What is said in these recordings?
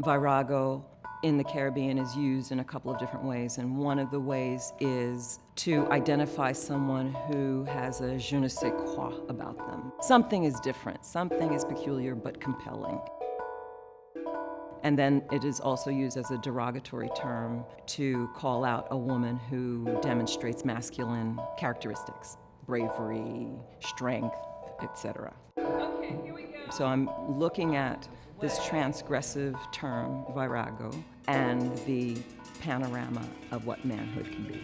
Virago in the Caribbean is used in a couple of different ways, and one of the ways is to identify someone who has a je ne sais quoi about them. Something is different, something is peculiar but compelling. And then it is also used as a derogatory term to call out a woman who demonstrates masculine characteristics, bravery, strength, etc. Okay, here we go. So I'm looking at this transgressive term, virago, and the panorama of what manhood can be.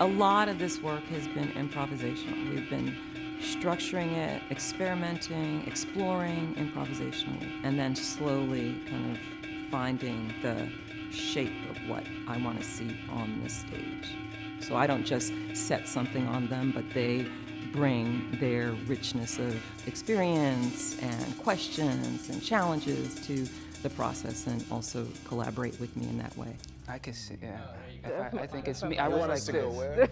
A lot of this work has been improvisational. We've been structuring it, experimenting, exploring improvisationally, and then slowly kind of finding the shape of what I want to see on the stage. So I don't just set something on them, but they bring their richness of experience and questions and challenges to the process and also collaborate with me in that way. I could see, yeah. I think it's me. I was like this.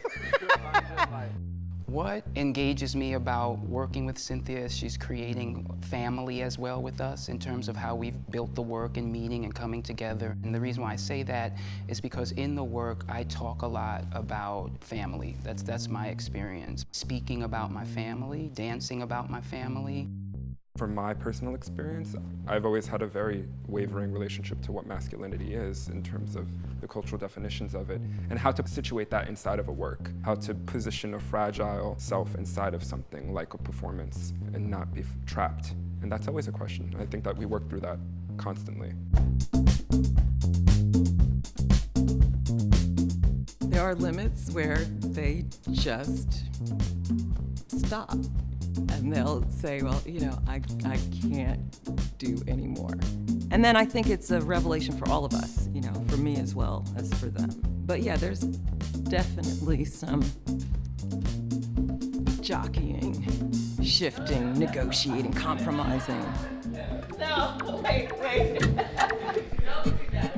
What engages me about working with Cynthia is she's creating family as well with us in terms of how we've built the work and meeting and coming together. And the reason why I say that is because in the work, I talk a lot about family. That's my experience. Speaking about my family, dancing about my family. From my personal experience, I've always had a very wavering relationship to what masculinity is in terms of the cultural definitions of it and how to situate that inside of a work, how to position a fragile self inside of something like a performance and not be trapped. And that's always a question. I think that we work through that constantly. There are limits where they just stop. And they'll say, well, you know, I can't do anymore. And then I think it's a revelation for all of us, you know, for me as well as for them. But yeah, there's definitely some jockeying, shifting, negotiating, compromising. No, wait. Don't do that.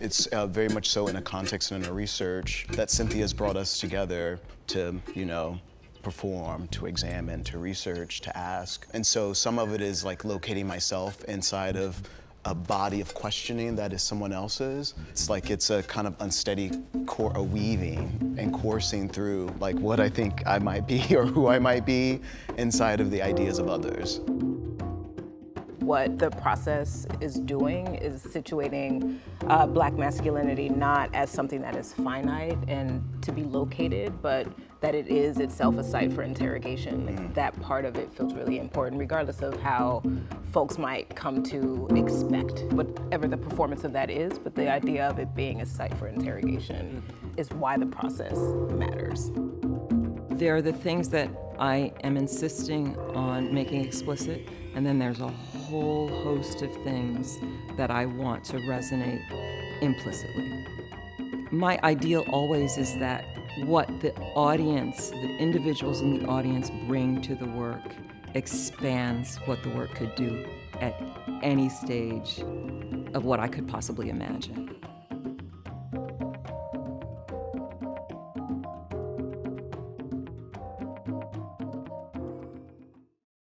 It's very much so in a context and in a research that Cynthia's brought us together to, you know, perform, to examine, to research, to ask. And so some of it is like locating myself inside of a body of questioning that is someone else's. It's like it's a kind of unsteady a weaving and coursing through like what I think I might be or who I might be inside of the ideas of others. What the process is doing is situating Black masculinity not as something that is finite and to be located, but that it is itself a site for interrogation. Like, that part of it feels really important, regardless of how folks might come to expect whatever the performance of that is, but the idea of it being a site for interrogation is why the process matters. There are the things that I am insisting on making explicit, and then there's a whole host of things that I want to resonate implicitly. My ideal always is that what the audience, the individuals in the audience bring to the work expands what the work could do at any stage of what I could possibly imagine.